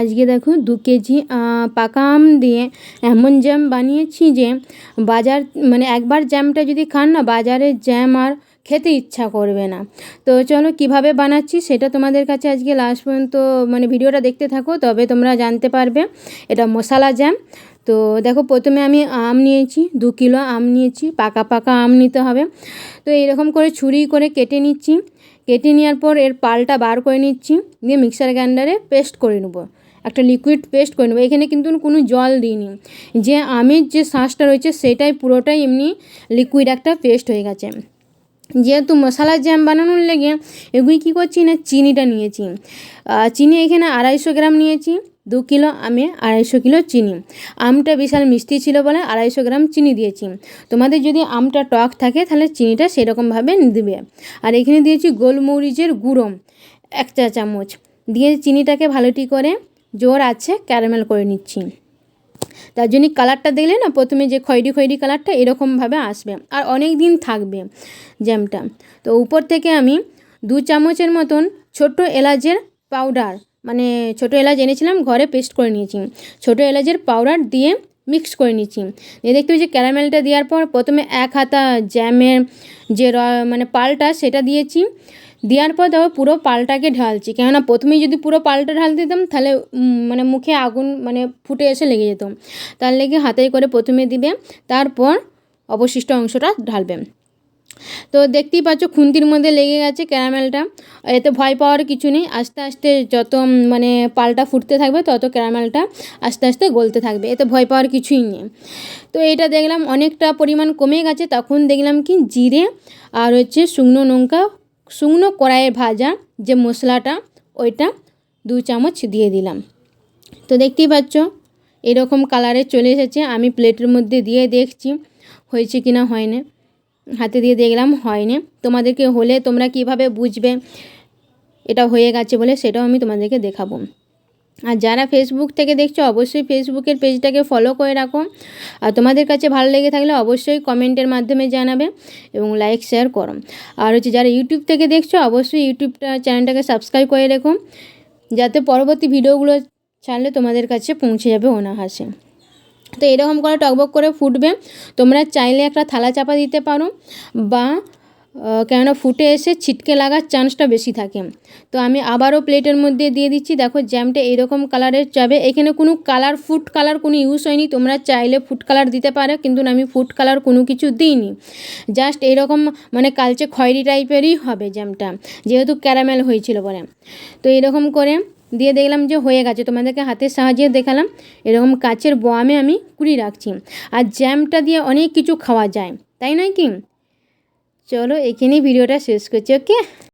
আজকে দেখো 2 কেজি পাকা আম দিয়ে এমন জ্যাম বানিয়েছি যে বাজার মানে একবার জ্যামটা যদি খান না বাজারের জ্যাম আর খেতে ইচ্ছা করবে না। তো চলো কিভাবে বানাচ্ছি সেটা তোমাদের কাছে আজকে লাস্ট পর্যন্ত মানে ভিডিওটা দেখতে থাকো, তবে তোমরা জানতে পারবে এটা মশলা জ্যাম। তো দেখো প্রথমে আমি আম নিয়েছি, 2 কিলো আম নিয়েছি, পাকা পাকা আম নিতে হবে। তো এরকম করে ছুরি করে কেটে নিচ্ছি, কেটে নেওয়ার পর এর পালটা বার করে নিচ্ছি, দিয়ে মিক্সার গ্রাইন্ডারে পেস্ট করে নেবো, একটা লিকুইড পেস্ট করে নেবো। এখানে কিন্তু কোনো জল দিইনি, যে আমের যে শাঁসটা রয়েছে সেটাই পুরোটাই এমনি লিকুইড একটা পেস্ট হয়ে গেছে। যেহেতু মশলা জ্যাম বানানোর লেগে এগুলি কী করছি না চিনিটা নিয়েছি, চিনি এখানে 250 গ্রাম নিয়েছি। 2 কিলো আমে 250 কিলো চিনি। আমটা বিশাল মিষ্টি ছিল বলে 250 গ্রাম চিনি দিয়েছি। তোমাদের যদি আমটা টক থাকে তাহলে চিনিটা সেরকমভাবে দেবে। আর এখানে দিয়েছি গোলমরিচের গুঁড়ো 1 চা চামচ, দিয়ে চিনিটাকে ভালোটি করে জোর আছে ক্যারামেল করে নিচ্ছি। তার জন্য কালারটা দেখলে না প্রথমে যে খয়েরি খয়েরি কালারটা এরকমভাবে আসবে আর অনেক দিন থাকবে জ্যামটা। তো উপর থেকে আমি 2 চামচের মতন ছোটো এলাচের পাউডার, মানে ছোটো এলাচ এনেছিলাম ঘরে পেস্ট করে নিয়েছি, ছোটো এলাচের পাউডার দিয়ে মিক্স করে নিচ্ছি। দেখতে যে ক্যারামেলটা দেওয়ার পর প্রথমে 1 হাতা জ্যামের যে মানে পালটা সেটা দিয়েছি, দেওয়ার পর তারপর পুরো পালটাকে ঢালছি, কেননা প্রথমেই যদি পুরো পালটা ঢালতে দিতাম তাহলে মানে মুখে আগুন মানে ফুটে এসে লেগে যেত। তার লেগে হাতে করে প্রথমে দিবে, তারপর অবশিষ্ট অংশটা ঢালবে। তো দেখতেই পাচ্ছ খুন্তির মধ্যে লেগে গেছে ক্যারামেলটা। এতে ভয় পাওয়ার কিছু নেই, আস্তে আস্তে যত মানে পালটা ফুটতে থাকবে তত ক্যারামেলটা আস্তে আস্তে গলতে থাকবে, এতে ভয় পাওয়ার কিছুই নেই। তো এটা দেখলাম অনেকটা পরিমাণ কমে গেছে, তখন দেখলাম কি জিরে আর হচ্ছে শুকনো লঙ্কা, শুকনো কড়াইয়ে ভাজা যে মশলাটা ওইটা 2 চামচ দিয়ে দিলাম। তো দেখতেই পাচ্ছ এরকম কালারে চলে এসেছে। আমি প্লেটের মধ্যে দিয়ে দেখছি হয়েছে কি না হয়নি, হাতে দিয়ে দেখলাম হয়নি। তোমাদেরকে হলে তোমরা কিভাবে বুঝবে এটা হয়ে গেছে বলে সেটাও আমি তোমাদেরকে দেখাবো। আর যারা ফেসবুক থেকে দেখছো অবশ্যই ফেসবুকের পেজটাকে ফলো করে রাখো, আর তোমাদের কাছে ভালো লেগে থাকলে অবশ্যই কমেন্টের মাধ্যমে জানাবে এবং লাইক শেয়ার করো। আর হচ্ছে যারা ইউটিউব থেকে দেখছো অবশ্যই ইউটিউবটা চ্যানেলটাকে সাবস্ক্রাইব করে রেখো, যাতে পরবর্তী ভিডিওগুলো ছাড়লে তোমাদের কাছে পৌঁছে যাবে অনায়াসে। তো এরকম করে টকবক করে ফুটবে। তোমরা চাইলে একটা থালা চাপা দিতে পারো, বা কেননা ফুটে এসে ছিটকে লাগার চান্সটা বেশি থাকে। তো আমি আবারও প্লেটের মধ্যে দিয়ে দিচ্ছি। দেখো জ্যামটা এরকম কালারের যাবে, এখানে কোনো কালার ফুড কালার কোনো ইউজ হয়নি, তোমরা চাইলে ফুড কালার দিতে পারো, কিন্তু আমি ফুড কালার কোনো কিছু দিইনি, জাস্ট এরকম মানে কালচে খয়েরি টাইপেরই হবে জ্যামটা, যেহেতু ক্যারামেল হয়েছিল বলে। তো এরকম করে দিয়ে দেখলাম যে হয়ে গেছে, তোমাদেরকে হাতের সাহায্যে দেখালাম। এরকম কাচের বয়ামে আমি কুড়ি রাখছি। আর জ্যামটা দিয়ে অনেক কিছু খাওয়া যায়, তাই নয় কি? চলো এখানেই ভিডিওটা শেষ করছি, ওকে।